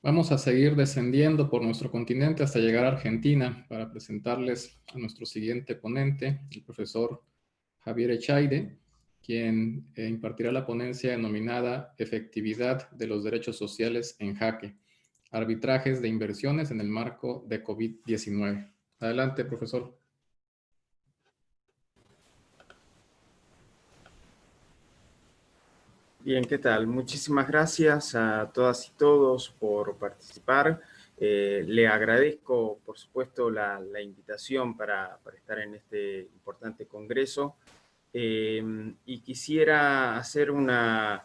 Vamos a seguir descendiendo por nuestro continente hasta llegar a Argentina para presentarles a nuestro siguiente ponente, el profesor Javier Echaide, quien impartirá la ponencia denominada Efectividad de los Derechos Sociales en Jaque, arbitrajes de inversiones en el marco de COVID-19. Adelante, profesor. Bien, ¿qué tal? Muchísimas gracias a todas y todos por participar. Le agradezco, por supuesto, la invitación para estar en este importante congreso. Y quisiera hacer una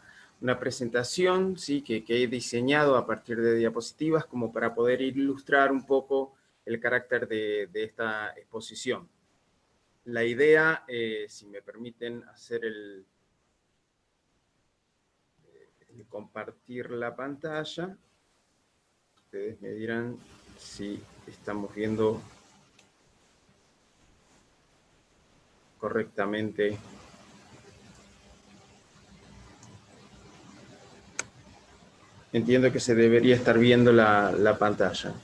presentación, ¿sí? que he diseñado a partir de diapositivas como para poder ilustrar un poco el carácter de esta exposición. La idea, si me permiten hacer compartir la pantalla. Ustedes me dirán si estamos viendo correctamente. Entiendo que se debería estar viendo la pantalla.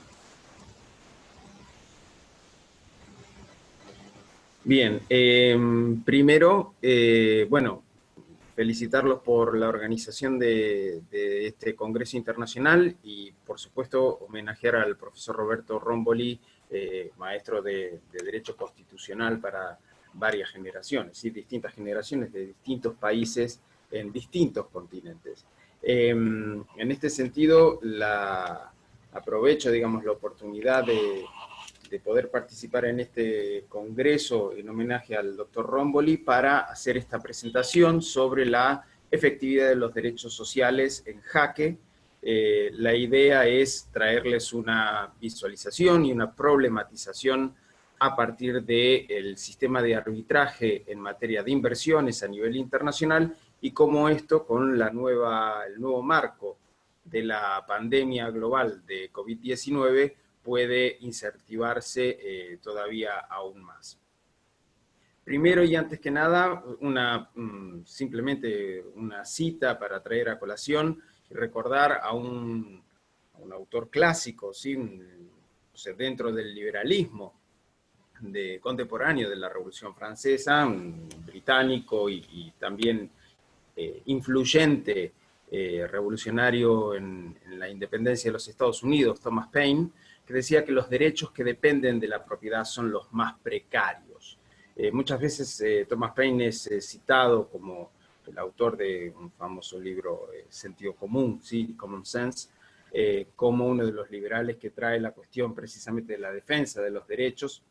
Bien, primero, bueno, felicitarlos por la organización de este Congreso Internacional y, por supuesto, homenajear al profesor Roberto Romboli, maestro de Derecho Constitucional para varias generaciones, ¿sí? Distintas generaciones de distintos países en distintos continentes. En este sentido, aprovecho, digamos, la oportunidad de poder participar en este congreso en homenaje al doctor Romboli para hacer esta presentación sobre la efectividad de los derechos sociales en Jaque. La idea es traerles una visualización y una problematización a partir del sistema de arbitraje en materia de inversiones a nivel internacional y cómo esto, con el nuevo marco de la pandemia global de COVID-19, puede incentivarse todavía aún más. Primero y antes que nada, simplemente una cita para traer a colación y recordar a un autor clásico, ¿sí? O sea, dentro del liberalismo contemporáneo de la Revolución Francesa, un británico y también influyente revolucionario en la independencia de los Estados Unidos, Thomas Paine, que decía que los derechos que dependen de la propiedad son los más precarios. Muchas veces Thomas Paine es citado como el autor de un famoso libro, Sentido Común, ¿sí? Common Sense, como uno de los liberales que trae la cuestión precisamente de la defensa de los derechos,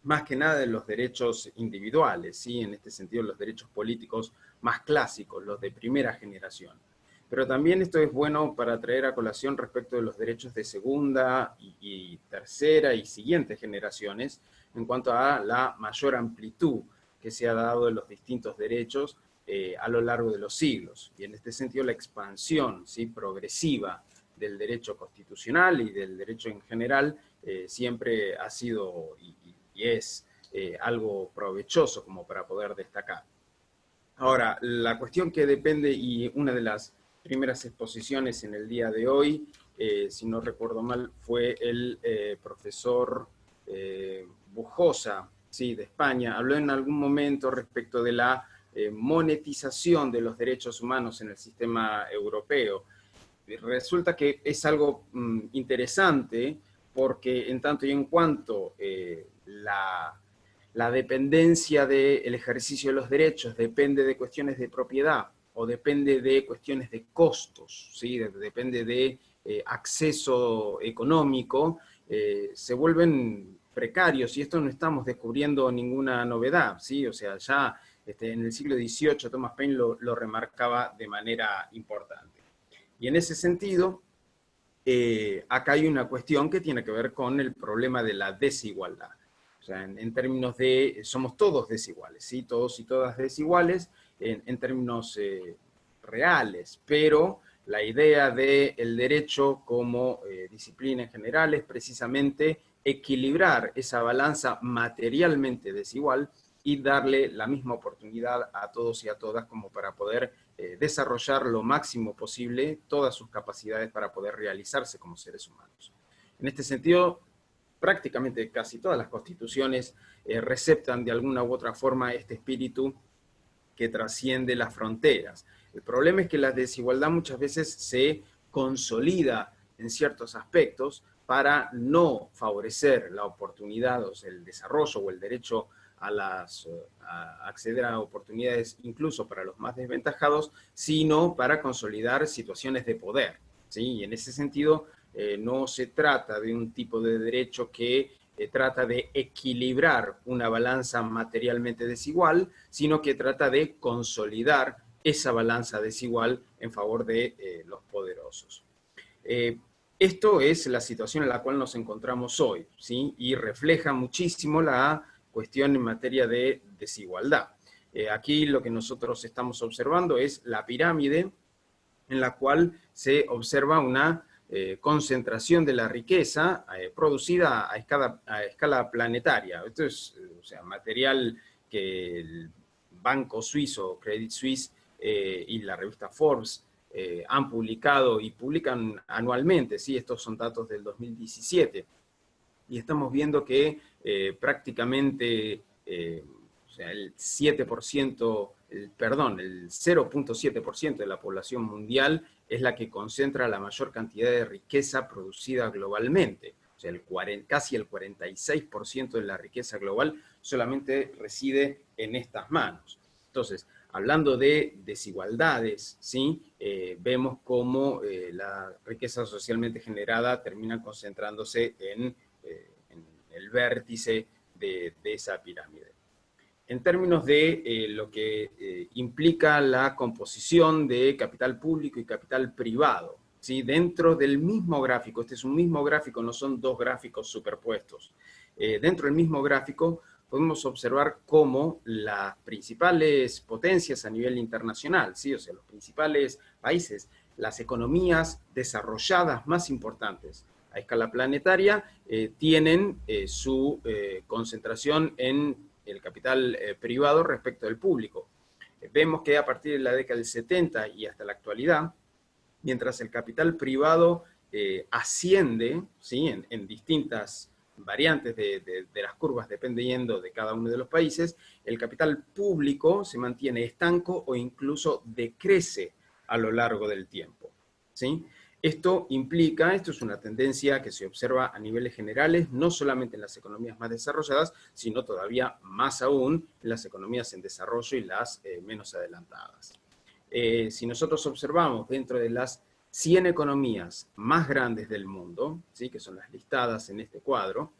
más que nada de los derechos individuales, ¿sí? En este sentido los derechos políticos más clásicos, los de primera generación. Pero también esto es bueno para traer a colación respecto de los derechos de segunda y tercera y siguientes generaciones en cuanto a la mayor amplitud que se ha dado de los distintos derechos a lo largo de los siglos. Y en este sentido la expansión, ¿sí? progresiva del derecho constitucional y del derecho en general siempre ha sido y es algo provechoso como para poder destacar. Ahora, la cuestión que depende, y una de las primeras exposiciones en el día de hoy, si no recuerdo mal, fue el profesor Bujosa, ¿sí? de España, habló en algún momento respecto de la monetización de los derechos humanos en el sistema europeo. Resulta que es algo interesante porque en tanto y en cuanto la dependencia del ejercicio de los derechos depende de cuestiones de propiedad o depende de cuestiones de costos, ¿sí? Depende de acceso económico, se vuelven precarios, y esto no estamos descubriendo ninguna novedad, ¿sí? O sea, ya en el siglo XVIII Thomas Paine lo remarcaba de manera importante. Y en ese sentido, acá hay una cuestión que tiene que ver con el problema de la desigualdad. O sea, en términos de, somos todos desiguales, ¿sí? Todos y todas desiguales en términos reales, pero la idea del derecho como disciplina en general es precisamente equilibrar esa balanza materialmente desigual y darle la misma oportunidad a todos y a todas como para poder desarrollar lo máximo posible todas sus capacidades para poder realizarse como seres humanos. En este sentido, prácticamente casi todas las constituciones receptan de alguna u otra forma este espíritu que trasciende las fronteras. El problema es que la desigualdad muchas veces se consolida en ciertos aspectos para no favorecer la oportunidad, o sea, el desarrollo o el derecho a acceder a oportunidades incluso para los más desventajados, sino para consolidar situaciones de poder, ¿sí? Y en ese sentido, no se trata de un tipo de derecho que trata de equilibrar una balanza materialmente desigual, sino que trata de consolidar esa balanza desigual en favor de los poderosos. Esto es la situación en la cual nos encontramos hoy, ¿sí? Y refleja muchísimo la cuestión en materia de desigualdad. Aquí lo que nosotros estamos observando es la pirámide en la cual se observa una concentración de la riqueza producida a escala planetaria. Esto es o sea, material que el banco suizo, Credit Suisse, y la revista Forbes han publicado y publican anualmente, ¿sí? Estos son datos del 2017. Y estamos viendo que prácticamente o sea, el 7%, el 0.7% de la población mundial es la que concentra la mayor cantidad de riqueza producida globalmente. O sea, casi el 46% de la riqueza global solamente reside en estas manos. Entonces, hablando de desigualdades, ¿sí? Vemos cómo la riqueza socialmente generada termina concentrándose en el vértice de esa pirámide. En términos de lo que implica la composición de capital público y capital privado, ¿sí? Dentro del mismo gráfico, este es un mismo gráfico, no son dos gráficos superpuestos. Dentro del mismo gráfico podemos observar cómo las principales potencias a nivel internacional, ¿sí? O sea, los principales países, las economías desarrolladas más importantes a escala planetaria, tienen su concentración en el capital privado respecto del público. Vemos que a partir de la década del 70 y hasta la actualidad, mientras el capital privado asciende, ¿sí? en distintas variantes de las curvas dependiendo de cada uno de los países, el capital público se mantiene estanco o incluso decrece a lo largo del tiempo, ¿sí? Esto es una tendencia que se observa a niveles generales, no solamente en las economías más desarrolladas, sino todavía más aún en las economías en desarrollo y las menos adelantadas. Si nosotros observamos dentro de las 100 economías más grandes del mundo, ¿sí? Que son las listadas en este cuadro,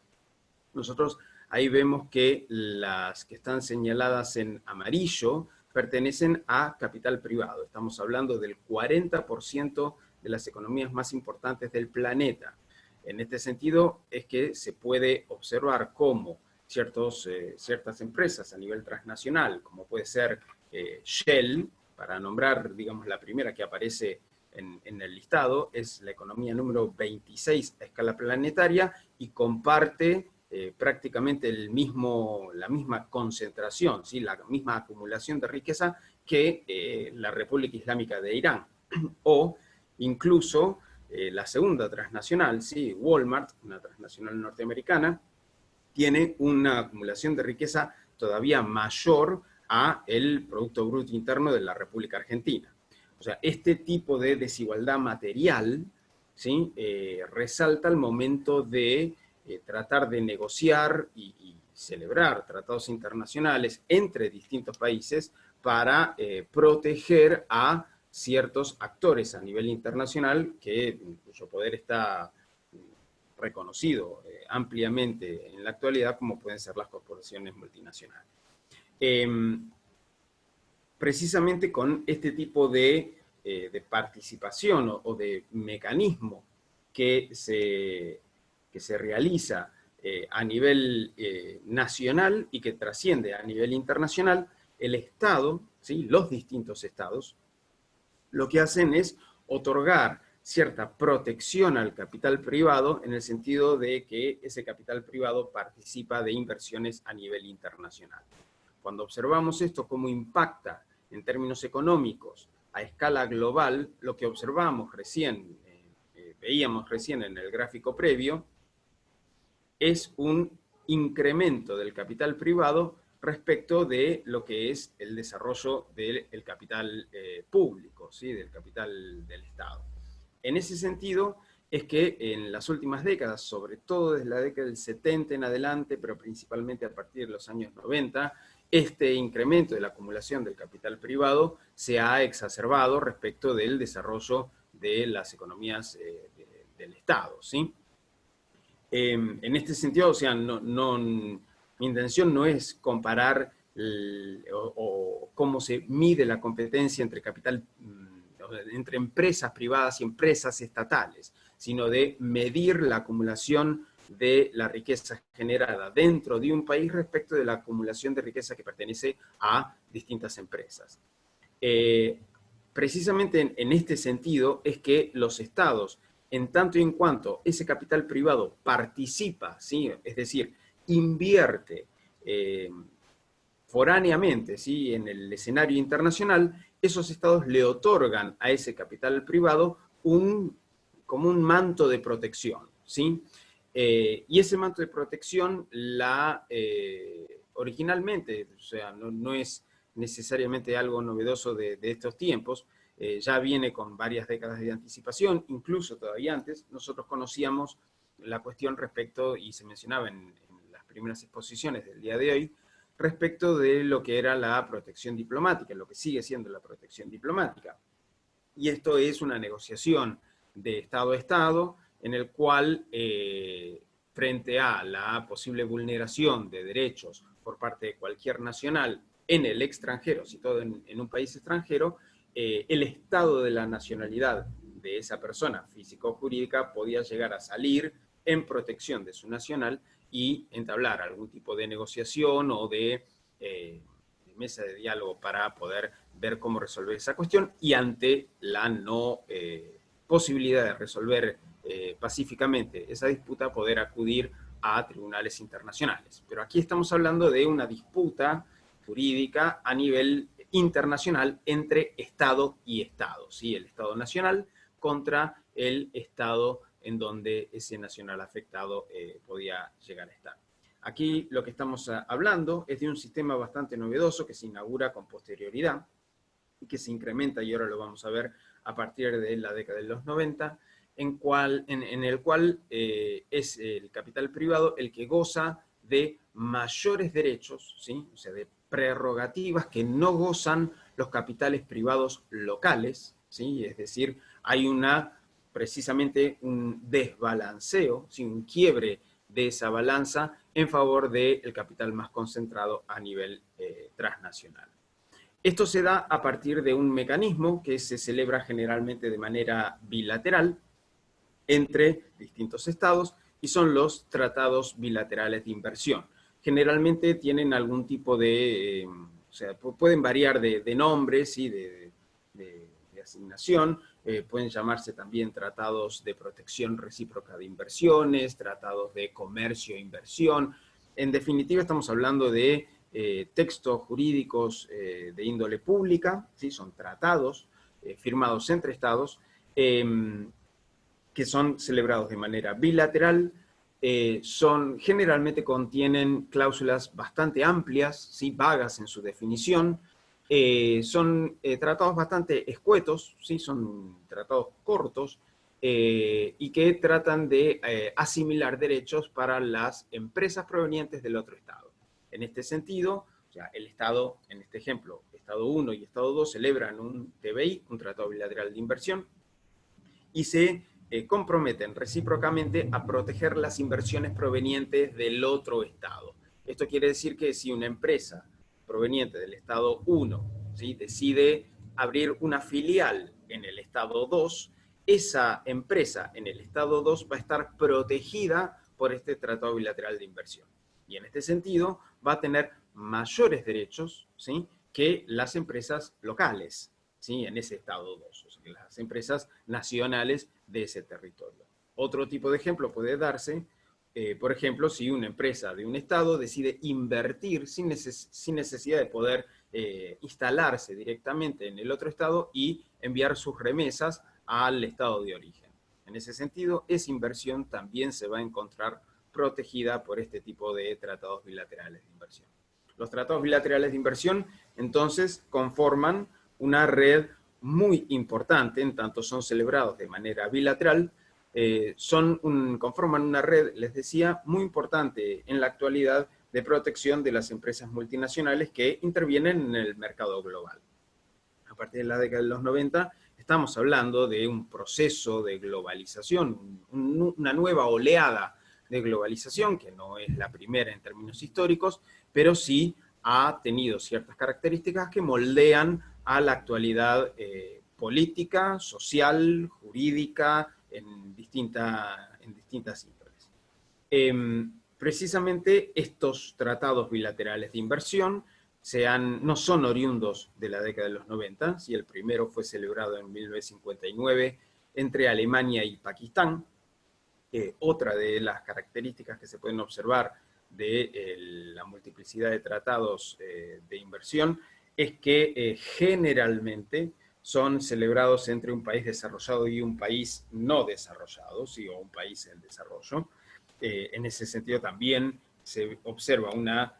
nosotros ahí vemos que las que están señaladas en amarillo pertenecen a capital privado. Estamos hablando del 40% de las economías más importantes del planeta. En este sentido es que se puede observar cómo ciertas empresas a nivel transnacional, como puede ser Shell, para nombrar, digamos, la primera que aparece en el listado, es la economía número 26 a escala planetaria y comparte prácticamente la misma concentración, ¿sí? La misma acumulación de riqueza que la República Islámica de Irán. O incluso la segunda transnacional, ¿sí? Walmart, una transnacional norteamericana, tiene una acumulación de riqueza todavía mayor a el Producto Bruto Interno de la República Argentina. O sea, este tipo de desigualdad material, ¿sí? Resalta al momento de tratar de negociar y celebrar tratados internacionales entre distintos países para proteger a ciertos actores a nivel internacional cuyo poder está reconocido ampliamente en la actualidad, como pueden ser las corporaciones multinacionales. Precisamente con este tipo de participación o de mecanismo que se realiza a nivel nacional y que trasciende a nivel internacional, el Estado, ¿sí? Los distintos estados, lo que hacen es otorgar cierta protección al capital privado en el sentido de que ese capital privado participa de inversiones a nivel internacional. Cuando observamos esto, cómo impacta en términos económicos a escala global, lo que observamos recién, veíamos recién en el gráfico previo, es un incremento del capital privado respecto de lo que es el desarrollo del capital público, ¿sí? Del capital del Estado. En ese sentido, es que en las últimas décadas, sobre todo desde la década del 70 en adelante, pero principalmente a partir de los años 90, este incremento de la acumulación del capital privado se ha exacerbado respecto del desarrollo de las economías del Estado, ¿sí? En este sentido, o sea, mi intención no es comparar o cómo se mide la competencia entre capital, entre empresas privadas y empresas estatales, sino de medir la acumulación de la riqueza generada dentro de un país respecto de la acumulación de riqueza que pertenece a distintas empresas. Precisamente en este sentido es que los estados, en tanto y en cuanto ese capital privado participa, ¿sí? Es decir, invierte foráneamente, ¿sí? En el escenario internacional, esos estados le otorgan a ese capital privado como un manto de protección, ¿sí? Y ese manto de protección originalmente, o sea, no es necesariamente algo novedoso de estos tiempos, ya viene con varias décadas de anticipación, incluso todavía antes, nosotros conocíamos la cuestión respecto, y se mencionaba en las primeras exposiciones del día de hoy, respecto de lo que era la protección diplomática, lo que sigue siendo la protección diplomática. Y esto es una negociación de Estado a Estado, en el cual, frente a la posible vulneración de derechos por parte de cualquier nacional en el extranjero, situado en un país extranjero, el estado de la nacionalidad de esa persona física o jurídica podía llegar a salir en protección de su nacional y entablar algún tipo de negociación o de mesa de diálogo para poder ver cómo resolver esa cuestión, y ante la no posibilidad de resolver pacíficamente esa disputa, poder acudir a tribunales internacionales. Pero aquí estamos hablando de una disputa jurídica a nivel internacional entre Estado y Estado, ¿sí? El Estado nacional contra el Estado en donde ese nacional afectado podía llegar a estar. Aquí lo que estamos hablando es de un sistema bastante novedoso que se inaugura con posterioridad y que se incrementa, y ahora lo vamos a ver a partir de la década de los 90, en el cual es el capital privado el que goza de mayores derechos, ¿sí? O sea, de prerrogativas que no gozan los capitales privados locales, ¿sí? Es decir, hay precisamente un desbalanceo, ¿sí? Un quiebre de esa balanza en favor del capital más concentrado a nivel transnacional. Esto se da a partir de un mecanismo que se celebra generalmente de manera bilateral entre distintos estados, y son los tratados bilaterales de inversión. Generalmente tienen algún tipo de, o sea, pueden variar de nombres y de asignación, pueden llamarse también tratados de protección recíproca de inversiones, tratados de comercio e inversión. En definitiva, estamos hablando de textos jurídicos de índole pública, ¿sí? Son tratados firmados entre estados, que son celebrados de manera bilateral, generalmente contienen cláusulas bastante amplias, ¿sí? Vagas en su definición, son tratados bastante escuetos, ¿sí? Son tratados cortos, y que tratan de asimilar derechos para las empresas provenientes del otro estado. En este sentido, o sea, el Estado, en este ejemplo, Estado 1 y Estado 2 celebran un TBI, un Tratado Bilateral de Inversión, y se comprometen recíprocamente a proteger las inversiones provenientes del otro Estado. Esto quiere decir que si una empresa proveniente del Estado 1, ¿sí? decide abrir una filial en el Estado 2, esa empresa en el Estado 2 va a estar protegida por este Tratado Bilateral de Inversión. Y en este sentido va a tener mayores derechos, ¿sí? que las empresas locales, ¿sí? en ese Estado 2, o sea, que las empresas nacionales de ese territorio. Otro tipo de ejemplo puede darse Por ejemplo, si una empresa de un estado decide invertir sin necesidad de poder instalarse directamente en el otro estado y enviar sus remesas al estado de origen. En ese sentido, esa inversión también se va a encontrar protegida por este tipo de tratados bilaterales de inversión. Los tratados bilaterales de inversión, entonces, conforman una red muy importante, en tanto son celebrados de manera bilateral, conforman una red, les decía, muy importante en la actualidad de protección de las empresas multinacionales que intervienen en el mercado global. A partir de la década de los 90, estamos hablando de un proceso de globalización, una nueva oleada de globalización, que no es la primera en términos históricos, pero sí ha tenido ciertas características que moldean a la actualidad política, social, jurídica, en distintas índoles. Precisamente estos tratados bilaterales de inversión no son oriundos de la década de los 90, si el primero fue celebrado en 1959 entre Alemania y Pakistán. Otra de las características que se pueden observar de la multiplicidad de tratados de inversión es que generalmente son celebrados entre un país desarrollado y un país no desarrollado, ¿sí? O un país en desarrollo. En ese sentido también se observa una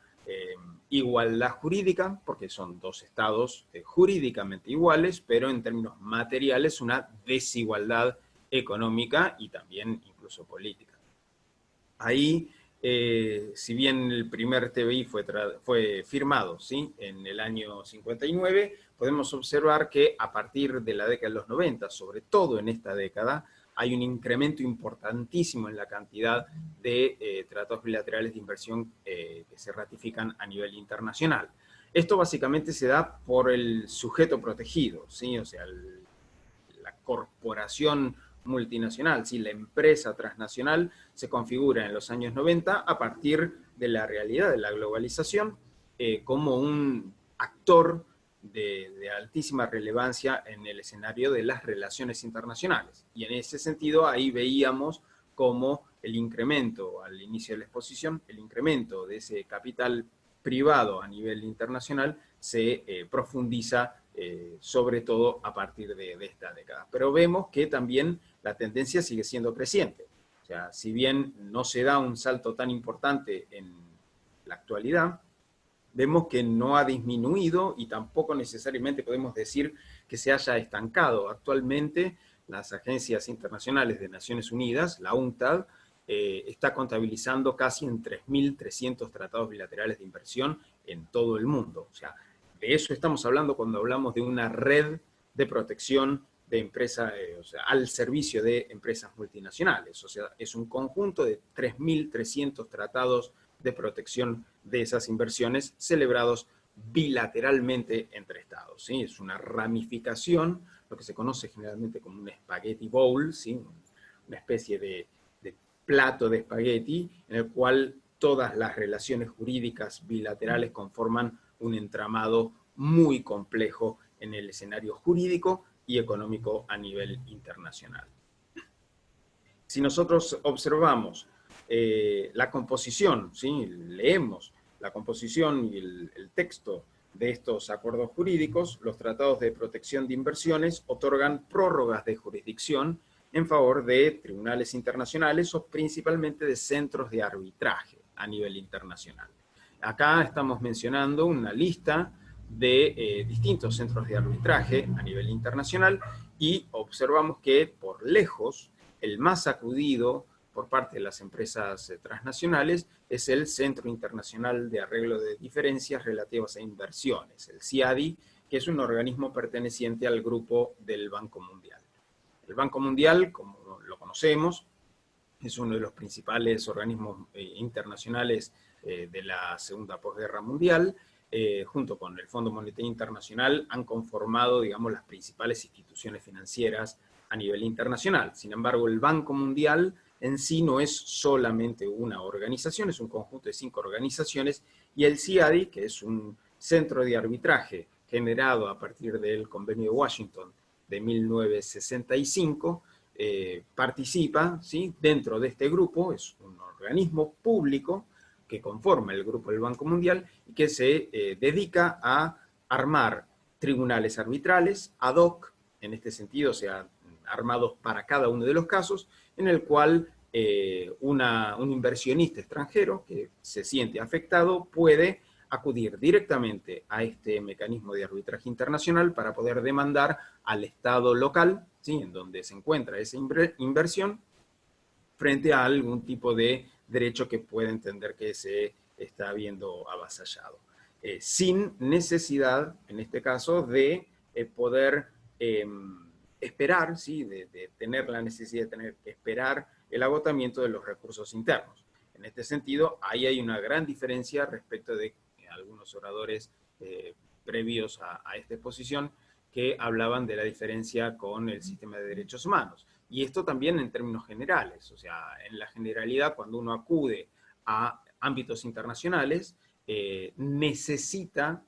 igualdad jurídica, porque son dos estados jurídicamente iguales, pero en términos materiales una desigualdad económica y también incluso política. Ahí, si bien el primer TBI fue firmado, ¿sí?, en el año 59, podemos observar que a partir de la década de los 90, sobre todo en esta década, hay un incremento importantísimo en la cantidad de tratados bilaterales de inversión que se ratifican a nivel internacional. Esto básicamente se da por el sujeto protegido, ¿sí? O sea, la corporación multinacional, ¿sí? La empresa transnacional se configura en los años 90 a partir de la realidad de la globalización como un actor de altísima relevancia en el escenario de las relaciones internacionales. Y en ese sentido ahí veíamos cómo el incremento, al inicio de la exposición, el incremento de ese capital privado a nivel internacional se profundiza sobre todo a partir de esta década. Pero vemos que también la tendencia sigue siendo creciente. O sea, si bien no se da un salto tan importante en la actualidad, vemos que no ha disminuido y tampoco necesariamente podemos decir que se haya estancado. Actualmente, las agencias internacionales de Naciones Unidas, la UNCTAD, está contabilizando casi en 3.300 tratados bilaterales de inversión en todo el mundo. O sea, de eso estamos hablando cuando hablamos de una red de protección de empresas, o sea, al servicio de empresas multinacionales. O sea, es un conjunto de 3.300 tratados de protección de esas inversiones celebrados bilateralmente entre estados, ¿sí? Es una ramificación, lo que se conoce generalmente como un spaghetti bowl, ¿sí? Una especie de plato de espagueti en el cual todas las relaciones jurídicas bilaterales conforman un entramado muy complejo en el escenario jurídico y económico a nivel internacional. Si nosotros observamos la composición, ¿sí?, leemos la composición y el texto de estos acuerdos jurídicos, los tratados de protección de inversiones otorgan prórrogas de jurisdicción en favor de tribunales internacionales o principalmente de centros de arbitraje a nivel internacional. Acá estamos mencionando una lista de distintos centros de arbitraje a nivel internacional y observamos que por lejos el más acudido por parte de las empresas transnacionales es el Centro Internacional de Arreglo de Diferencias Relativas a Inversiones, el CIADI, que es un organismo perteneciente al grupo del Banco Mundial. El Banco Mundial, como lo conocemos, es uno de los principales organismos internacionales de la Segunda Posguerra Mundial. Junto con el Fondo Monetario Internacional han conformado, digamos, las principales instituciones financieras a nivel internacional. Sin embargo, el Banco Mundial en sí no es solamente una organización, es un conjunto de 5 organizaciones, y el CIADI, que es un centro de arbitraje generado a partir del Convenio de Washington de 1965, participa, ¿sí?, dentro de este grupo, es un organismo público que conforma el Grupo del Banco Mundial y que se dedica a armar tribunales arbitrales ad hoc, en este sentido, o sea, armados para cada uno de los casos, en el cual un inversionista extranjero que se siente afectado puede acudir directamente a este mecanismo de arbitraje internacional para poder demandar al Estado local, ¿sí?, en donde se encuentra esa inversión, frente a algún tipo de derecho que puede entender que se está viendo avasallado. Sin necesidad, en este caso, de poder esperar, ¿sí?, de tener la necesidad de tener que esperar el agotamiento de los recursos internos. En este sentido, ahí hay una gran diferencia respecto de algunos oradores previos a esta exposición que hablaban de la diferencia con el sistema de derechos humanos. Y esto también en términos generales, o sea, en la generalidad, cuando uno acude a ámbitos internacionales, necesita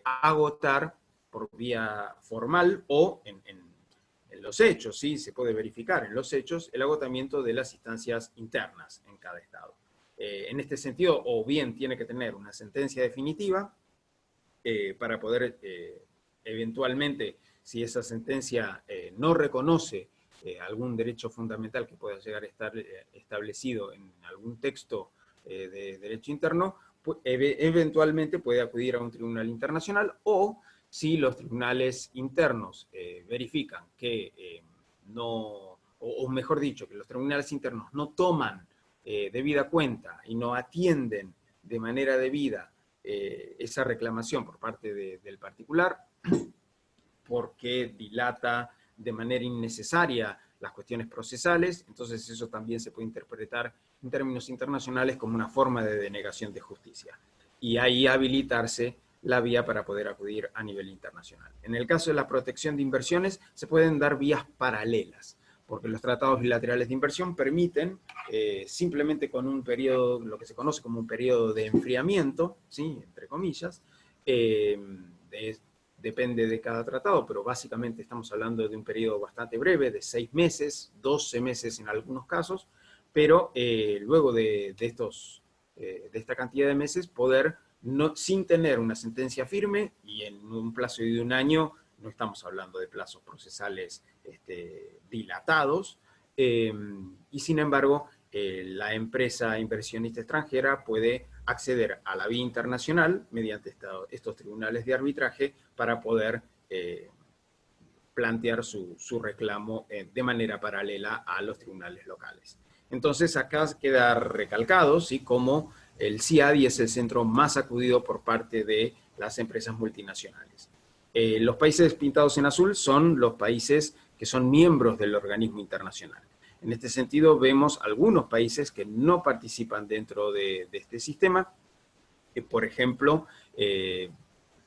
agotar por vía formal o en los hechos, ¿sí?, se puede verificar en los hechos el agotamiento de las instancias internas en cada estado. En este sentido, o bien tiene que tener una sentencia definitiva para poder eventualmente, si esa sentencia no reconoce algún derecho fundamental que pueda llegar a estar establecido en algún texto de derecho interno, pues, eventualmente puede acudir a un tribunal internacional, o si los tribunales internos verifican que no, o mejor dicho, que los tribunales internos no toman debida cuenta y no atienden de manera debida esa reclamación por parte del particular, porque dilata de manera innecesaria las cuestiones procesales, entonces eso también se puede interpretar en términos internacionales como una forma de denegación de justicia. Y ahí habilitarse la vía para poder acudir a nivel internacional. En el caso de la protección de inversiones, se pueden dar vías paralelas, porque los tratados bilaterales de inversión permiten, simplemente con un periodo, lo que se conoce como un periodo de enfriamiento, ¿sí?, entre comillas, depende de cada tratado, pero básicamente estamos hablando de un periodo bastante breve, de 6 meses, 12 meses en algunos casos, pero luego de esta cantidad de meses poder, sin tener una sentencia firme y en un plazo de un año, no estamos hablando de plazos procesales dilatados, y sin embargo, la empresa inversionista extranjera puede acceder a la vía internacional mediante estos tribunales de arbitraje para poder plantear su reclamo de manera paralela a los tribunales locales. Entonces, acá queda recalcado, ¿sí?, como el CIADI es el centro más acudido por parte de las empresas multinacionales. Los países pintados en azul son los países que son miembros del organismo internacional. En este sentido, vemos algunos países que no participan dentro de este sistema. Por ejemplo,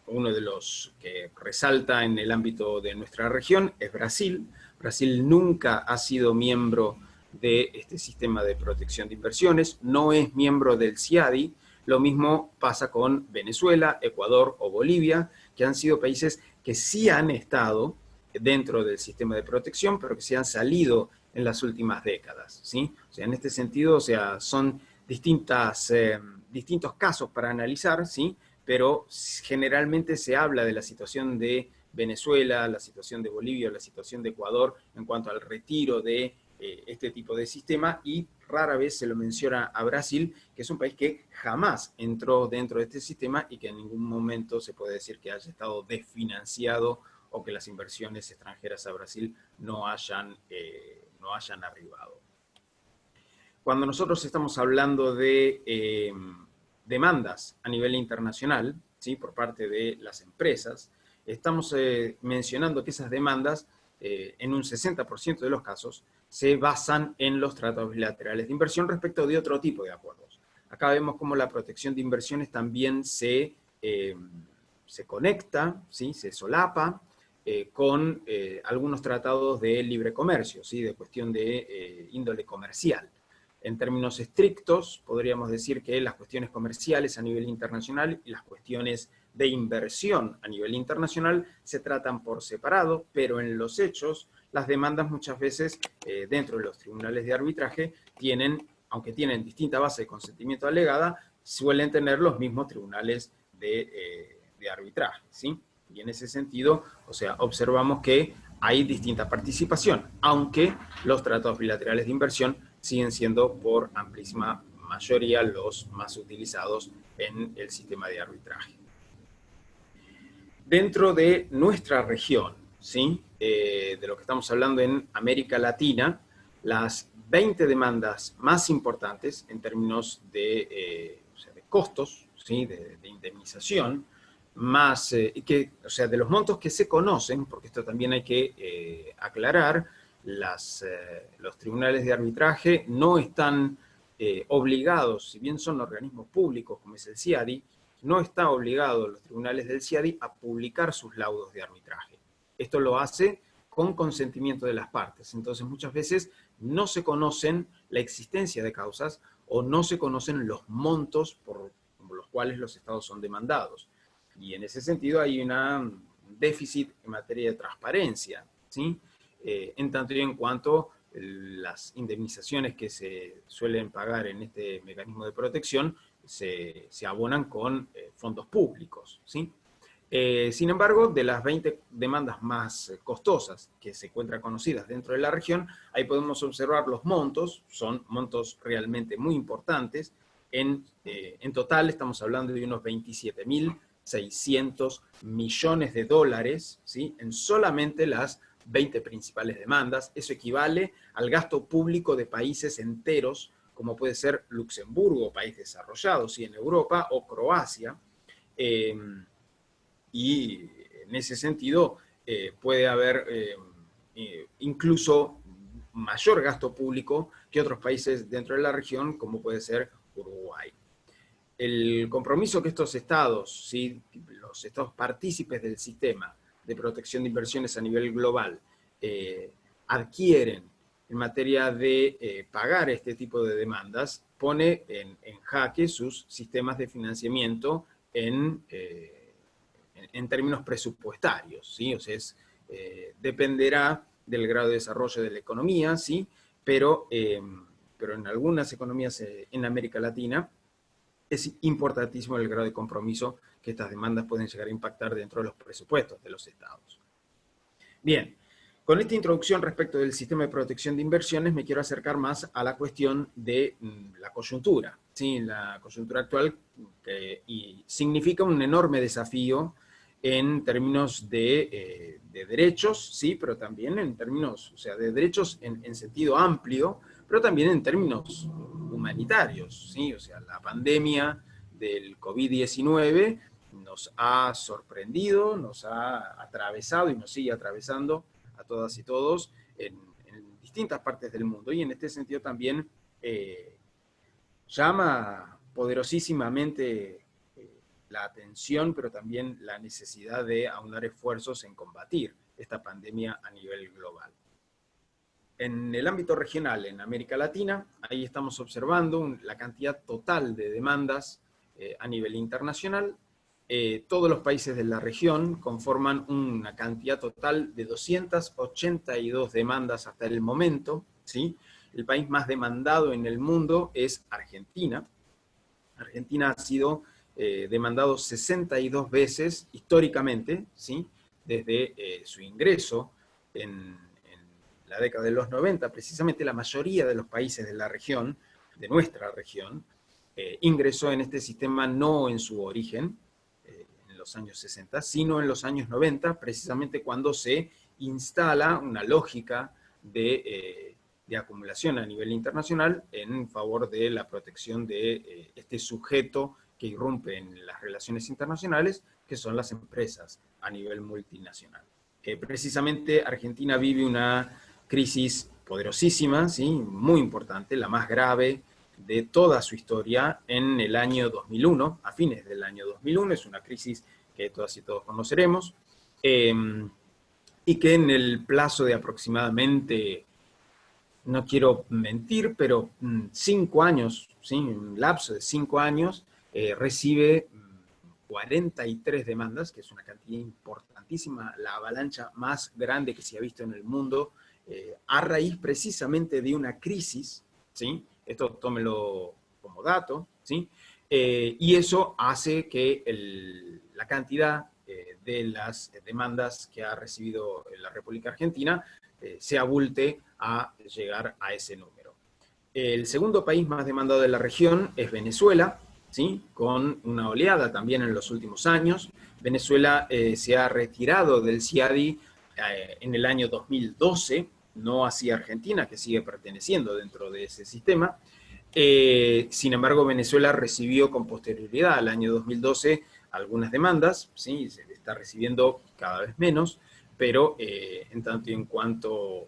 uno de los que resalta en el ámbito de nuestra región es Brasil. Brasil nunca ha sido miembro de este sistema de protección de inversiones, no es miembro del CIADI. Lo mismo pasa con Venezuela, Ecuador o Bolivia, que han sido países que sí han estado dentro del sistema de protección, pero que se han salido en las últimas décadas, ¿sí? O sea, en este sentido, o sea, son distintos casos para analizar, ¿sí?, pero generalmente se habla de la situación de Venezuela, la situación de Bolivia, la situación de Ecuador en cuanto al retiro de este tipo de sistema, y rara vez se lo menciona a Brasil, que es un país que jamás entró dentro de este sistema y que en ningún momento se puede decir que haya estado desfinanciado o que las inversiones extranjeras a Brasil no hayan arribado. Cuando nosotros estamos hablando de demandas a nivel internacional, ¿sí?, por parte de las empresas, estamos mencionando que esas demandas, en un 60% de los casos, se basan en los tratados bilaterales de inversión respecto de otro tipo de acuerdos. Acá vemos cómo la protección de inversiones también se conecta, ¿sí?, se solapa con algunos tratados de libre comercio, ¿sí?, de cuestión de índole comercial. En términos estrictos, podríamos decir que las cuestiones comerciales a nivel internacional y las cuestiones de inversión a nivel internacional se tratan por separado, pero en los hechos, las demandas muchas veces dentro de los tribunales de arbitraje tienen aunque tienen distinta base de consentimiento alegada, suelen tener los mismos tribunales de arbitraje, ¿sí? Y en ese sentido, o sea, observamos que hay distinta participación, aunque los tratados bilaterales de inversión siguen siendo por amplísima mayoría los más utilizados en el sistema de arbitraje. Dentro de nuestra región, ¿sí? De lo que estamos hablando en América Latina, las 20 demandas más importantes en términos de costos, ¿sí? de indemnización, más, o sea, de los montos que se conocen, porque esto también hay que aclarar, los tribunales de arbitraje no están obligados, si bien son organismos públicos como es el CIADI, no está obligado los tribunales del CIADI a publicar sus laudos de arbitraje. Esto lo hace con consentimiento de las partes. Entonces muchas veces no se conocen la existencia de causas o no se conocen los montos por los cuales los estados son demandados. Y en ese sentido hay un déficit en materia de transparencia, ¿sí? En tanto y en cuanto las indemnizaciones que se suelen pagar en este mecanismo de protección se abonan con fondos públicos, ¿sí? Sin embargo, de las 20 demandas más costosas que se encuentran conocidas dentro de la región, ahí podemos observar los montos, son montos realmente muy importantes. En total estamos hablando de unos 27.600 millones de dólares, ¿sí? En solamente las 20 principales demandas. Eso equivale al gasto público de países enteros, como puede ser Luxemburgo, país desarrollado, ¿sí? En Europa, o Croacia. Y en ese sentido puede haber incluso mayor gasto público que otros países dentro de la región, como puede ser Uruguay. El compromiso que estos estados, ¿sí? Los estados partícipes del sistema de protección de inversiones a nivel global, adquieren en materia de pagar este tipo de demandas, pone en jaque sus sistemas de financiamiento en términos presupuestarios, ¿sí? O sea, dependerá del grado de desarrollo de la economía, ¿sí? Pero en algunas economías en América Latina es importantísimo el grado de compromiso que estas demandas pueden llegar a impactar dentro de los presupuestos de los estados. Bien, con esta introducción respecto del sistema de protección de inversiones me quiero acercar más a la cuestión de la coyuntura, ¿sí? La coyuntura actual y significa un enorme desafío en términos de derechos, sí, pero también en términos, o sea, de derechos en sentido amplio, pero también en términos humanitarios, ¿sí? O sea, la pandemia del COVID-19 nos ha sorprendido, nos ha atravesado y nos sigue atravesando a todas y todos en distintas partes del mundo. Y en este sentido también llama poderosísimamente la atención, pero también la necesidad de aunar esfuerzos en combatir esta pandemia a nivel global. En el ámbito regional, en América Latina, ahí estamos observando la cantidad total de demandas a nivel internacional. Todos los países de la región conforman una cantidad total de 282 demandas hasta el momento, ¿sí? El país más demandado en el mundo es Argentina. Argentina ha sido demandado 62 veces históricamente, ¿sí? Desde su ingreso en la década de los 90, precisamente la mayoría de los países de la región, de nuestra región, ingresó en este sistema no en su origen, en los años 60, sino en los años 90, precisamente cuando se instala una lógica de acumulación a nivel internacional en favor de la protección de este sujeto que irrumpe en las relaciones internacionales, que son las empresas a nivel multinacional. Precisamente Argentina vive una crisis poderosísima, ¿sí? Muy importante, la más grave de toda su historia en el año 2001, a fines del año 2001, es una crisis que todas y todos conoceremos, y que en el plazo de aproximadamente, no quiero mentir, pero 5 años, ¿sí? Un lapso de 5 años, recibe 43 demandas, que es una cantidad importantísima, la avalancha más grande que se ha visto en el mundo, a raíz precisamente de una crisis, ¿sí? Esto tómelo como dato, ¿sí? Y eso hace que la cantidad de las demandas que ha recibido la República Argentina se abulte a llegar a ese número. El segundo país más demandado de la región es Venezuela, ¿sí? Con una oleada también en los últimos años. Venezuela se ha retirado del CIADI en el año 2012, no así Argentina, que sigue perteneciendo dentro de ese sistema. Sin embargo, Venezuela recibió con posterioridad al año 2012 algunas demandas, ¿sí? Se está recibiendo cada vez menos, pero en tanto y en cuanto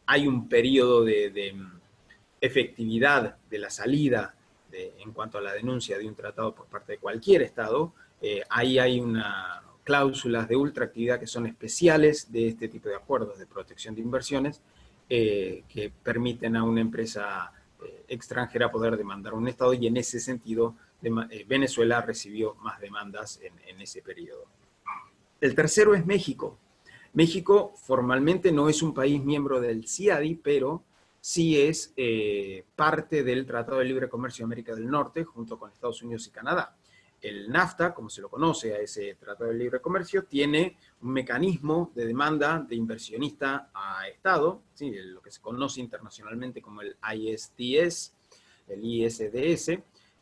hay un periodo de efectividad de la salida en cuanto a la denuncia de un tratado por parte de cualquier Estado, ahí hay una cláusulas de ultraactividad que son especiales de este tipo de acuerdos de protección de inversiones que permiten a una empresa extranjera poder demandar a un Estado, y en ese sentido Venezuela recibió más demandas en ese periodo. El tercero es México. México formalmente no es un país miembro del CIADI, pero sí es parte del Tratado de Libre Comercio de América del Norte, junto con Estados Unidos y Canadá. El NAFTA, como se lo conoce a ese Tratado de Libre Comercio, tiene un mecanismo de demanda de inversionista a Estado, ¿sí? Lo que se conoce internacionalmente como el ISDS, el ISDS,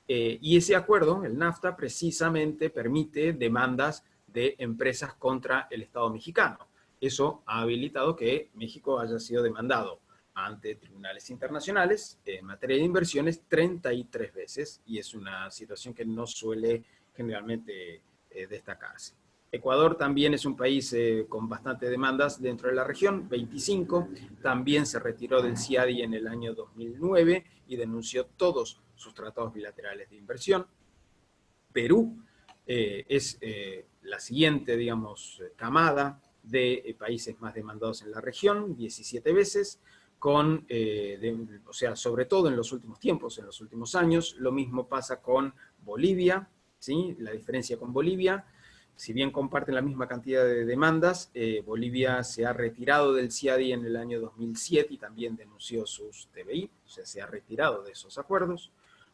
y ese acuerdo, el NAFTA, precisamente permite demandas de empresas contra el Estado mexicano. Eso ha habilitado que México haya sido demandado ante tribunales internacionales en materia de inversiones 33 veces, y es una situación que no suele generalmente destacarse. Ecuador también es un país con bastantes demandas dentro de la región, 25, también se retiró del CIADI en el año 2009 y denunció todos sus tratados bilaterales de inversión. Perú es la siguiente, digamos, camada de países más demandados en la región, 17 veces, o sea, sobre todo en los últimos tiempos, en los últimos años. Lo mismo pasa con Bolivia, ¿sí? La diferencia con Bolivia, si bien comparten la misma cantidad de demandas, Bolivia se ha retirado del CIADI en el año 2007 y también denunció sus TBI, o sea, se ha retirado de esos acuerdos.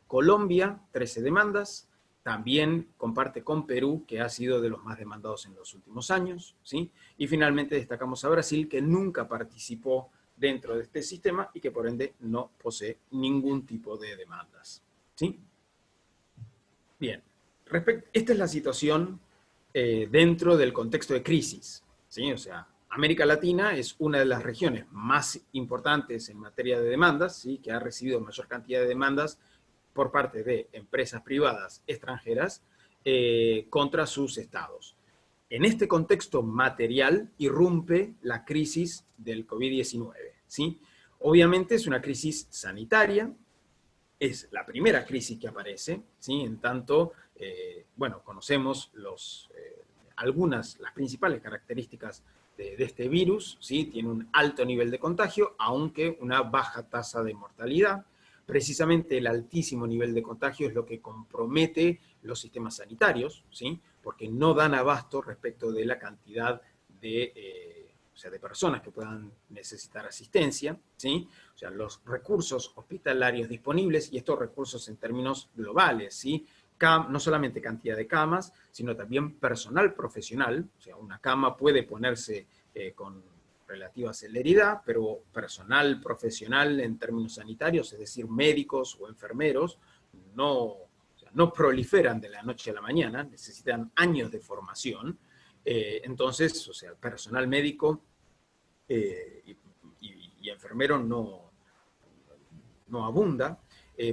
Colombia, 13 demandas, también comparte con Perú, que ha sido de los más demandados en los últimos años, ¿sí? Y finalmente destacamos a Brasil, que nunca participó dentro de este sistema y que por ende no posee ningún tipo de demandas, ¿sí? Bien, esta es la situación dentro del contexto de crisis, ¿sí? O sea, América Latina es una de las regiones más importantes en materia de demandas, ¿sí? Que ha recibido mayor cantidad de demandas por parte de empresas privadas extranjeras contra sus estados. En este contexto material irrumpe la crisis del COVID-19, ¿sí? Obviamente es una crisis sanitaria, es la primera crisis que aparece, ¿sí? En tanto, bueno, conocemos las principales características de este virus, ¿sí? Tiene un alto nivel de contagio, aunque una baja tasa de mortalidad. Precisamente el altísimo nivel de contagio es lo que compromete los sistemas sanitarios, ¿sí? Porque no dan abasto respecto de la cantidad o sea, de personas que puedan necesitar asistencia, ¿sí? O sea, los recursos hospitalarios disponibles, y estos recursos en términos globales, ¿sí? No solamente cantidad de camas, sino también personal profesional. O sea, una cama puede ponerse con relativa celeridad, pero personal profesional en términos sanitarios, es decir, médicos o enfermeros, no proliferan de la noche a la mañana, necesitan años de formación. Entonces, o sea, el personal médico y enfermero no abunda,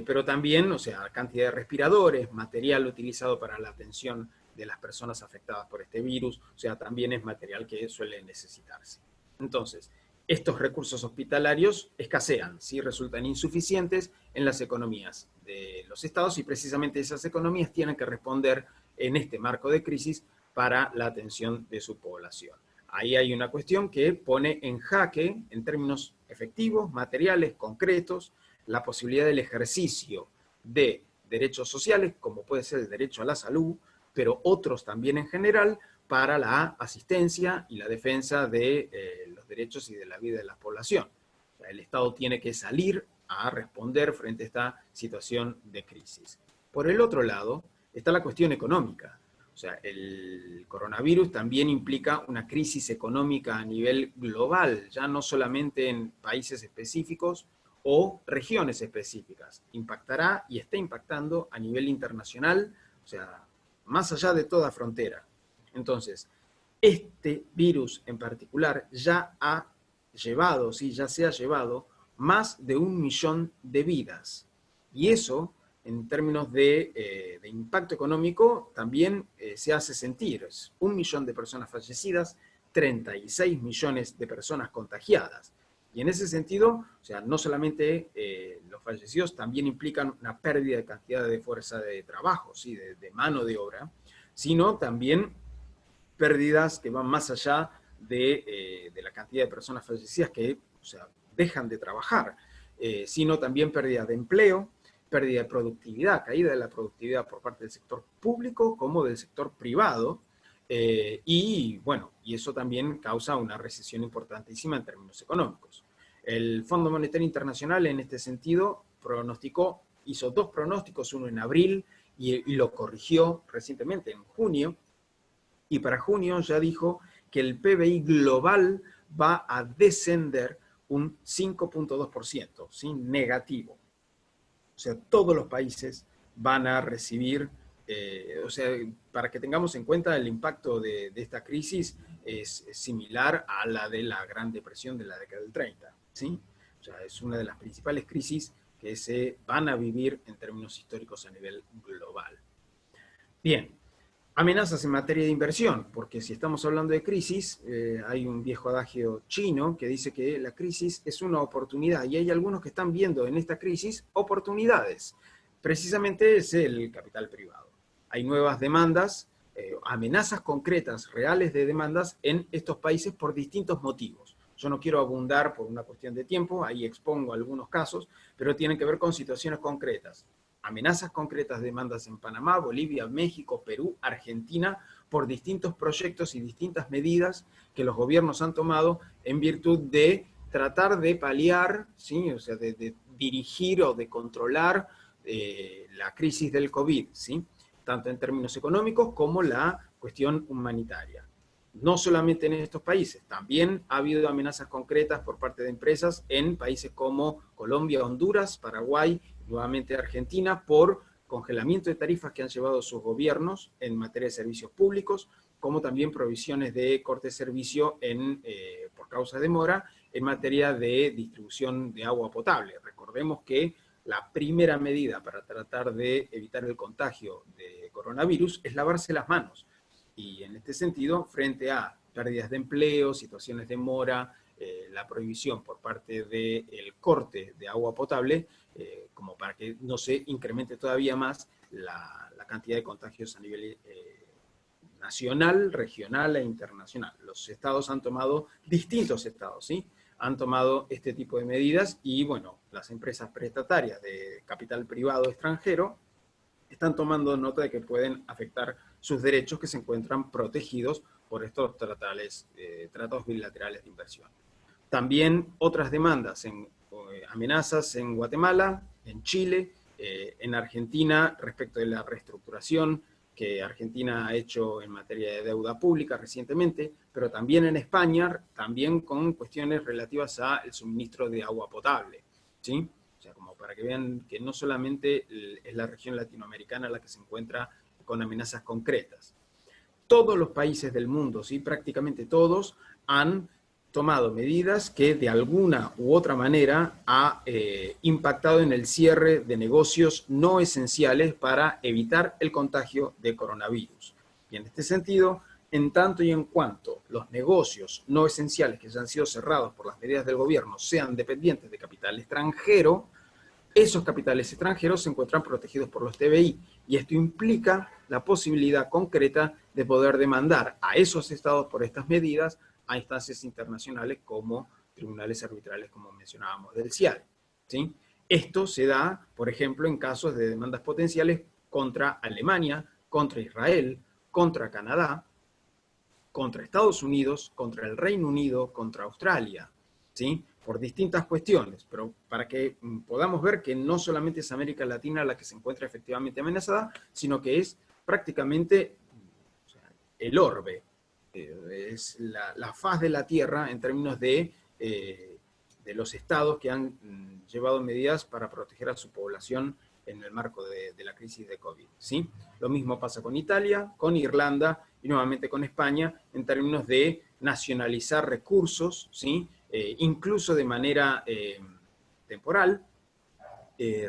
pero también, o sea, cantidad de respiradores, material utilizado para la atención de las personas afectadas por este virus, o sea, también es material que suele necesitarse. Entonces, estos recursos hospitalarios escasean, ¿sí? Resultan insuficientes en las economías de los estados, y precisamente esas economías tienen que responder en este marco de crisis para la atención de su población. Ahí hay una cuestión que pone en jaque, en términos efectivos, materiales, concretos, la posibilidad del ejercicio de derechos sociales, como puede ser el derecho a la salud, pero otros también en general, para la asistencia y la defensa de los derechos y de la vida de la población. O sea, el Estado tiene que salir a responder frente a esta situación de crisis. Por el otro lado, está la cuestión económica. O sea, el coronavirus también implica una crisis económica a nivel global, ya no solamente en países específicos o regiones específicas. Impactará y está impactando a nivel internacional, o sea, más allá de toda frontera. Entonces, este virus en particular ya ha llevado, sí, ya se ha llevado más de 1 millón de vidas. Y eso, en términos de impacto económico, también se hace sentir. Es 1 millón de personas fallecidas, 36 millones de personas contagiadas. Y en ese sentido, o sea, no solamente los fallecidos también implican una pérdida de cantidad de fuerza de trabajo, ¿sí? de mano de obra, sino también pérdidas que van más allá de la cantidad de personas fallecidas que, o sea, dejan de trabajar, sino también pérdida de empleo, pérdida de productividad, caída de la productividad por parte del sector público como del sector privado, y bueno, y eso también causa una recesión importantísima en términos económicos. El Fondo Monetario Internacional en este sentido pronosticó, hizo 2 pronósticos, uno en abril y lo corrigió recientemente en junio, y para junio ya dijo que el PBI global va a descender un 5.2%, ¿sí? Negativo. O sea, todos los países van a recibir, o sea, para que tengamos en cuenta el impacto de esta crisis es similar a la de la Gran Depresión de la década del 30, ¿sí? O sea, es una de las principales crisis que se van a vivir en términos históricos a nivel global. Bien, amenazas en materia de inversión, porque si estamos hablando de crisis, hay un viejo adagio chino que dice que la crisis es una oportunidad, y hay algunos que están viendo en esta crisis oportunidades. Precisamente es el capital privado. Hay nuevas demandas, amenazas concretas, reales de demandas en estos países por distintos motivos. Yo no quiero abundar por una cuestión de tiempo, ahí expongo algunos casos, pero tienen que ver con situaciones concretas. Amenazas concretas, demandas en Panamá, Bolivia, México, Perú, Argentina, por distintos proyectos y distintas medidas que los gobiernos han tomado en virtud de tratar de paliar, ¿sí? O sea, de dirigir o de controlar la crisis del COVID, ¿sí? Tanto en términos económicos como la cuestión humanitaria. No solamente en estos países, también ha habido amenazas concretas por parte de empresas en países como Colombia, Honduras, Paraguay, nuevamente Argentina, por congelamiento de tarifas que han llevado sus gobiernos en materia de servicios públicos, como también provisiones de corte de servicio por causa de mora en materia de distribución de agua potable. Recordemos que la primera medida para tratar de evitar el contagio de coronavirus es lavarse las manos. Y en este sentido, frente a pérdidas de empleo, situaciones de mora, la prohibición por parte del corte de agua potable, como para que no se incremente todavía más la cantidad de contagios a nivel nacional, regional e internacional. Los estados han tomado, distintos estados, ¿sí? Han tomado este tipo de medidas y, bueno, las empresas prestatarias de capital privado extranjero están tomando nota de que pueden afectar sus derechos que se encuentran protegidos por estos tratados bilaterales de inversión. También otras demandas, amenazas en Guatemala, en Chile, en Argentina respecto de la reestructuración que Argentina ha hecho en materia de deuda pública recientemente, pero también en España, también con cuestiones relativas al suministro de agua potable, ¿sí? O sea, como para que vean que no solamente es la región latinoamericana la que se encuentra con amenazas concretas. Todos los países del mundo, ¿sí? Prácticamente todos, han tomado medidas que de alguna u otra manera ha impactado en el cierre de negocios no esenciales para evitar el contagio de coronavirus. Y en este sentido, en tanto y en cuanto los negocios no esenciales que ya han sido cerrados por las medidas del gobierno sean dependientes de capital extranjero, esos capitales extranjeros se encuentran protegidos por los TBI, y esto implica la posibilidad concreta de poder demandar a esos estados por estas medidas a instancias internacionales como tribunales arbitrales, como mencionábamos, del CIAD, ¿sí? Esto se da, por ejemplo, en casos de demandas potenciales contra Alemania, contra Israel, contra Canadá, contra Estados Unidos, contra el Reino Unido, contra Australia, ¿sí? por distintas cuestiones, pero para que podamos ver que no solamente es América Latina la que se encuentra efectivamente amenazada, sino que es prácticamente, o sea, el orbe, es la faz de la Tierra en términos de los estados que han llevado medidas para proteger a su población en el marco de la crisis de COVID, ¿sí? Lo mismo pasa con Italia, con Irlanda y nuevamente con España en términos de nacionalizar recursos, ¿sí? Incluso de manera temporal,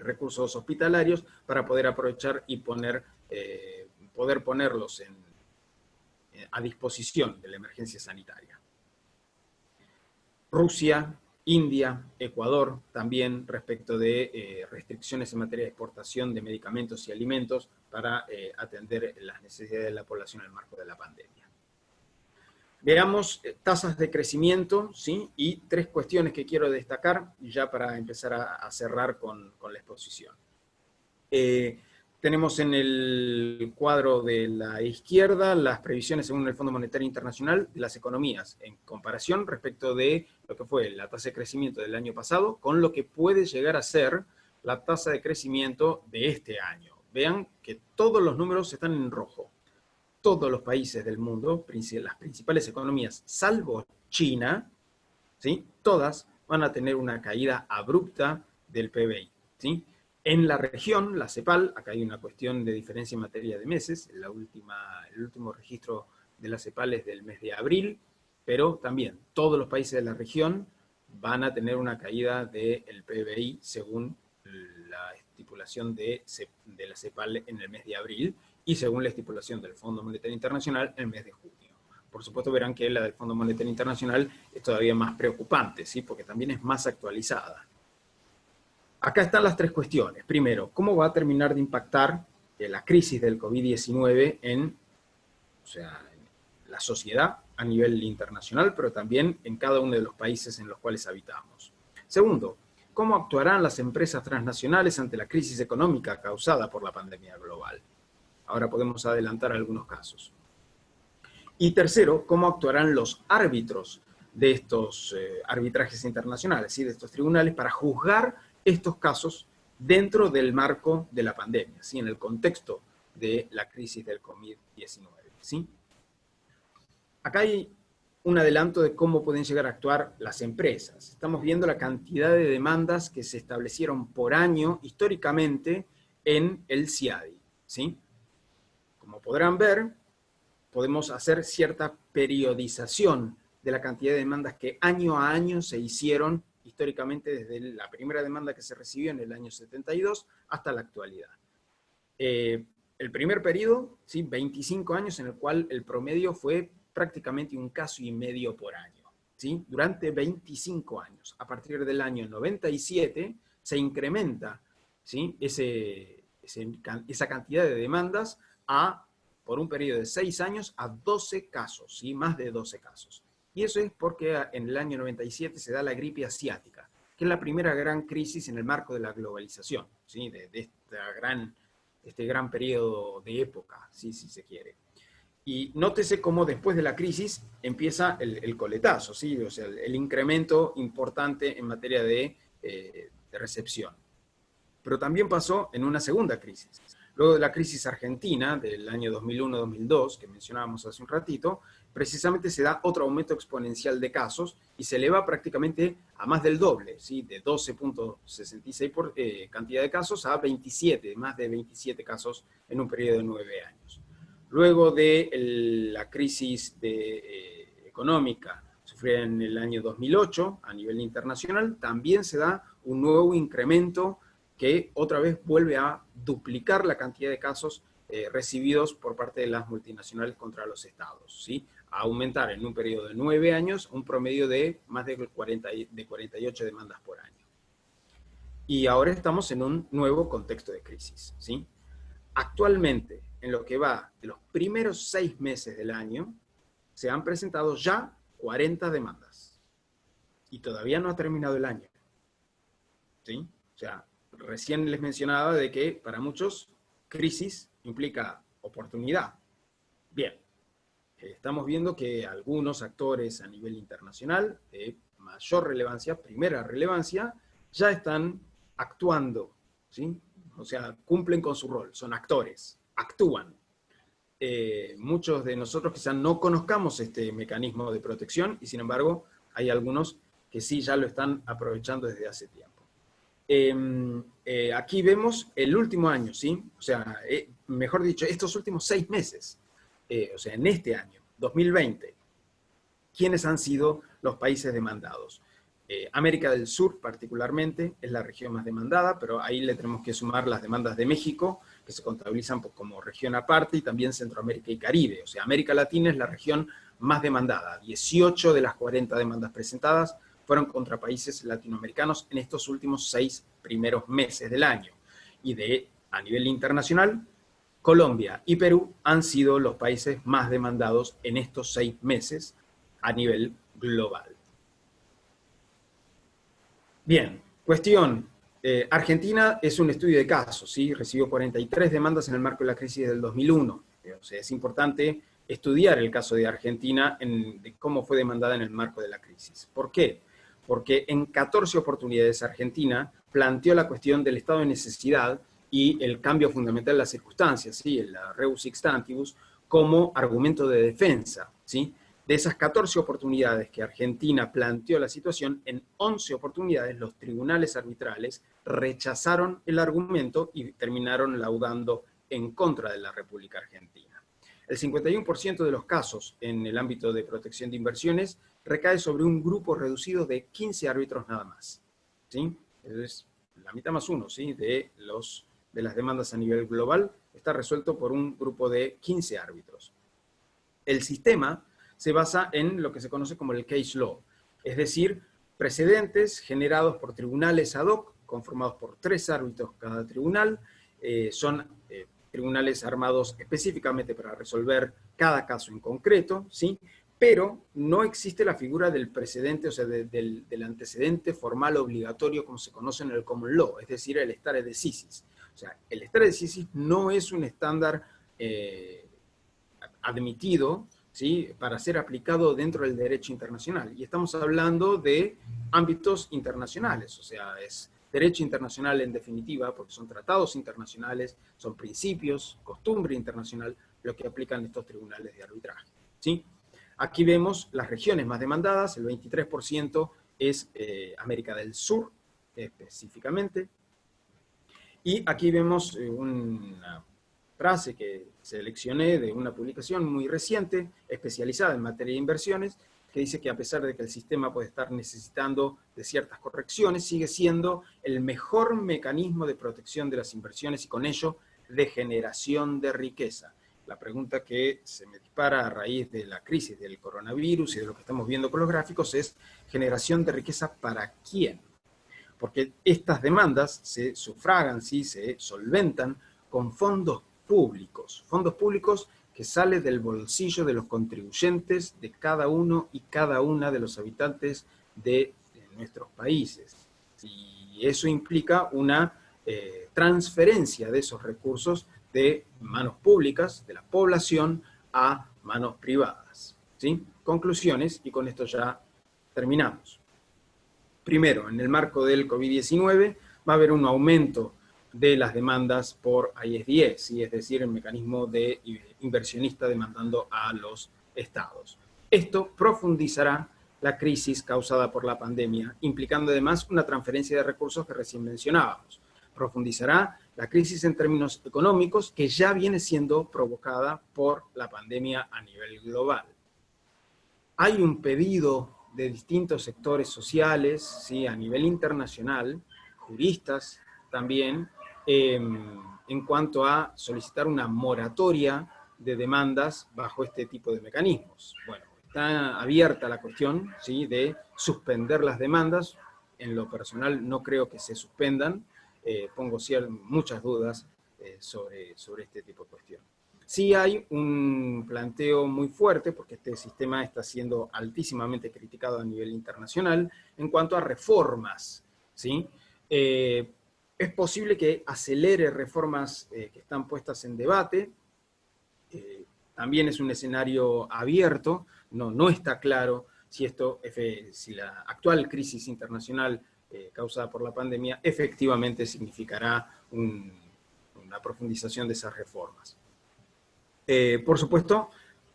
recursos hospitalarios para poder aprovechar y poder ponerlos a disposición de la emergencia sanitaria. Rusia, India, Ecuador, también respecto de restricciones en materia de exportación de medicamentos y alimentos para atender las necesidades de la población en el marco de la pandemia. Veamos tasas de crecimiento, ¿sí? Y tres cuestiones que quiero destacar ya para empezar a cerrar con la exposición. Tenemos en el cuadro de la izquierda las previsiones según el Fondo Monetario Internacional de las economías en comparación respecto de lo que fue la tasa de crecimiento del año pasado con lo que puede llegar a ser la tasa de crecimiento de este año. Vean que todos los números están en rojo. Todos los países del mundo, las principales economías, salvo China, ¿sí? Todas van a tener una caída abrupta del PBI, ¿sí? En la región, la CEPAL, acá hay una cuestión de diferencia en materia de meses, el último registro de la CEPAL es del mes de abril, pero también todos los países de la región van a tener una caída del PBI según la estipulación de la CEPAL en el mes de abril y según la estipulación del Fondo Monetario Internacional en el mes de junio. Por supuesto verán que la del Fondo Monetario Internacional es todavía más preocupante, ¿sí? Porque también es más actualizada. Acá están las tres cuestiones. Primero, ¿cómo va a terminar de impactar la crisis del COVID-19 en la sociedad a nivel internacional, pero también en cada uno de los países en los cuales habitamos? Segundo, ¿cómo actuarán las empresas transnacionales ante la crisis económica causada por la pandemia global? Ahora podemos adelantar algunos casos. Y tercero, ¿cómo actuarán los árbitros de estos arbitrajes internacionales, ¿sí? De estos tribunales, para juzgar estos casos dentro del marco de la pandemia, ¿sí? En el contexto de la crisis del COVID-19, ¿sí? Acá hay un adelanto de cómo pueden llegar a actuar las empresas. Estamos viendo la cantidad de demandas que se establecieron por año históricamente en el CIADI, ¿sí? Como podrán ver, podemos hacer cierta periodización de la cantidad de demandas que año a año se hicieron históricamente desde la primera demanda que se recibió en el año 72 hasta la actualidad. El primer periodo, ¿sí? 25 años en el cual el promedio fue prácticamente 1,5 casos por año, ¿sí? Durante 25 años. A partir del año 97 se incrementa, ¿sí? esa cantidad de demandas por un periodo de 6 años a 12 casos, ¿sí? Más de 12 casos. Y eso es porque en el año 97 se da la gripe asiática, que es la primera gran crisis en el marco de la globalización, ¿sí? de este gran periodo de época, ¿sí? Si se quiere. Y nótese cómo después de la crisis empieza el coletazo, ¿sí? O sea, el incremento importante en materia de recepción. Pero también pasó en una segunda crisis. Luego de la crisis argentina del año 2001-2002, que mencionábamos hace un ratito, precisamente se da otro aumento exponencial de casos y se eleva prácticamente a más del doble, ¿sí? De 12,66 por cantidad de casos a 27, más de 27 casos en un periodo de 9 años. Luego de la crisis económica sufrida en el año 2008 a nivel internacional, también se da un nuevo incremento que otra vez vuelve a duplicar la cantidad de casos recibidos por parte de las multinacionales contra los estados, ¿sí? A aumentar en un periodo de 9 años un promedio de más de 48 demandas por año. Y ahora estamos en un nuevo contexto de crisis, ¿sí? Actualmente, en lo que va de los primeros 6 meses del año, se han presentado ya 40 demandas. Y todavía no ha terminado el año, ¿sí? O sea, recién les mencionaba de que para muchos crisis implica oportunidad. Bien, estamos viendo que algunos actores a nivel internacional mayor relevancia, primera relevancia, ya están actuando, ¿sí? O sea, cumplen con su rol, son actores, actúan. Muchos de nosotros quizás no conozcamos este mecanismo de protección y sin embargo hay algunos que sí ya lo están aprovechando desde hace tiempo. Aquí vemos el último año, ¿sí? O sea, mejor dicho, estos últimos 6 meses, o sea, en este año, 2020, ¿quiénes han sido los países demandados? América del Sur particularmente es la región más demandada, pero ahí le tenemos que sumar las demandas de México, que se contabilizan como región aparte, y también Centroamérica y Caribe. O sea, América Latina es la región más demandada. 18 de las 40 demandas presentadas fueron contra países latinoamericanos en estos últimos 6 primeros meses del año. Y a nivel internacional, Colombia y Perú han sido los países más demandados en estos 6 meses a nivel global. Bien, cuestión. Argentina es un estudio de casos, ¿sí? Recibió 43 demandas en el marco de la crisis del 2001. O sea, es importante estudiar el caso de Argentina de cómo fue demandada en el marco de la crisis. ¿Por qué? Porque en 14 oportunidades Argentina planteó la cuestión del estado de necesidad y el cambio fundamental de las circunstancias, ¿sí? El reus sixtantibus, como argumento de defensa, ¿sí? De esas 14 oportunidades que Argentina planteó la situación, en 11 oportunidades los tribunales arbitrales rechazaron el argumento y terminaron laudando en contra de la República Argentina. El 51% de los casos en el ámbito de protección de inversiones recae sobre un grupo reducido de 15 árbitros nada más, ¿sí? Es la mitad más uno, ¿sí? de las demandas a nivel global está resuelto por un grupo de 15 árbitros. El sistema se basa en lo que se conoce como el case law, es decir, precedentes generados por tribunales ad hoc, conformados por 3 árbitros cada tribunal, son tribunales armados específicamente para resolver cada caso en concreto, ¿sí? Pero no existe la figura del precedente, o sea, del antecedente formal obligatorio como se conoce en el common law, es decir, el stare decisis. O sea, el stare decisis no es un estándar admitido, ¿sí? Para ser aplicado dentro del derecho internacional. Y estamos hablando de ámbitos internacionales, o sea, es derecho internacional en definitiva, porque son tratados internacionales, son principios, costumbre internacional, lo que aplican estos tribunales de arbitraje, ¿sí? Aquí vemos las regiones más demandadas, el 23% es América del Sur, específicamente. Y aquí vemos una frase que seleccioné de una publicación muy reciente, especializada en materia de inversiones, que dice que a pesar de que el sistema puede estar necesitando de ciertas correcciones, sigue siendo el mejor mecanismo de protección de las inversiones y con ello de generación de riqueza. La pregunta que se me dispara a raíz de la crisis del coronavirus y de lo que estamos viendo con los gráficos es ¿generación de riqueza para quién? Porque estas demandas se sufragan, ¿sí? Se solventan con fondos públicos que salen del bolsillo de los contribuyentes de cada uno y cada una de los habitantes de nuestros países. Y eso implica una transferencia de esos recursos de manos públicas, de la población, a manos privadas, ¿sí? Conclusiones, y con esto ya terminamos. Primero, en el marco del COVID-19 va a haber un aumento de las demandas por ISDS, ¿sí? Es decir, el mecanismo de inversionista demandando a los estados. Esto profundizará la crisis causada por la pandemia, implicando además una transferencia de recursos que recién mencionábamos. Profundizará la crisis en términos económicos que ya viene siendo provocada por la pandemia a nivel global. Hay un pedido de distintos sectores sociales, ¿sí? A nivel internacional, juristas también, en cuanto a solicitar una moratoria de demandas bajo este tipo de mecanismos. Bueno, está abierta la cuestión, ¿sí? De suspender las demandas. En lo personal no creo que se suspendan, pongo muchas dudas sobre este tipo de cuestión. Sí hay un planteo muy fuerte, porque este sistema está siendo altísimamente criticado a nivel internacional, en cuanto a reformas, ¿sí? Es posible que acelere reformas que están puestas en debate. También es un escenario abierto, no está claro si la actual crisis internacional causada por la pandemia efectivamente significará una profundización de esas reformas. Por supuesto,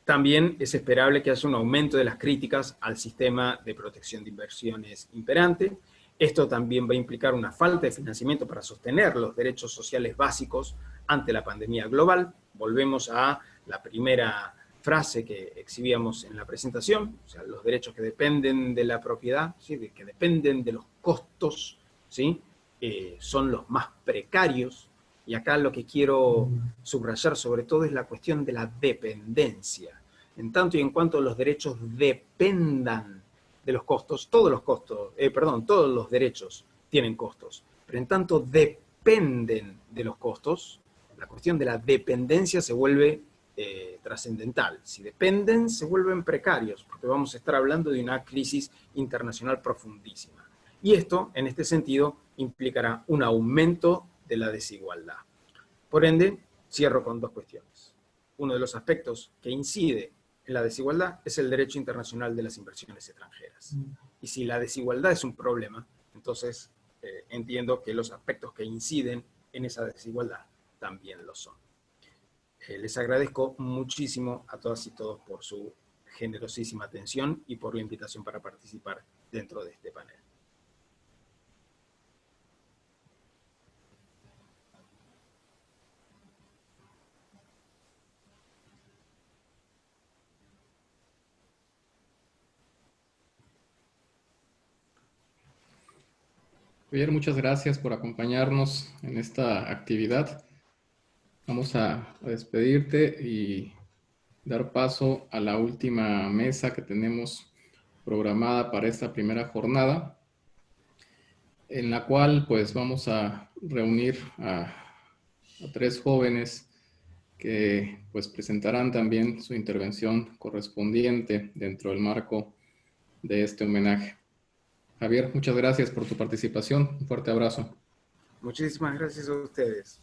también es esperable que haya un aumento de las críticas al sistema de protección de inversiones imperante. Esto también va a implicar una falta de financiamiento para sostener los derechos sociales básicos ante la pandemia global. Volvemos a la primera frase que exhibíamos en la presentación, o sea, los derechos que dependen de la propiedad, ¿sí? Que dependen de los costos, ¿sí? Son los más precarios. Y acá lo que quiero subrayar sobre todo es la cuestión de la dependencia. En tanto y en cuanto los derechos dependan de los costos, todos los derechos tienen costos, pero en tanto dependen de los costos, la cuestión de la dependencia se vuelve trascendental. Si dependen, se vuelven precarios, porque vamos a estar hablando de una crisis internacional profundísima. Y esto, en este sentido, implicará un aumento de la desigualdad. Por ende, cierro con dos cuestiones. Uno de los aspectos que incide en la desigualdad es el derecho internacional de las inversiones extranjeras. Y si la desigualdad es un problema, entonces entiendo que los aspectos que inciden en esa desigualdad también lo son. Les agradezco muchísimo a todas y todos por su generosísima atención y por la invitación para participar dentro de este panel. Javier, muchas gracias por acompañarnos en esta actividad. Vamos a despedirte y dar paso a la última mesa que tenemos programada para esta primera jornada, en la cual pues vamos a reunir a 3 jóvenes que pues presentarán también su intervención correspondiente dentro del marco de este homenaje. Javier, muchas gracias por tu participación. Un fuerte abrazo. Muchísimas gracias a ustedes.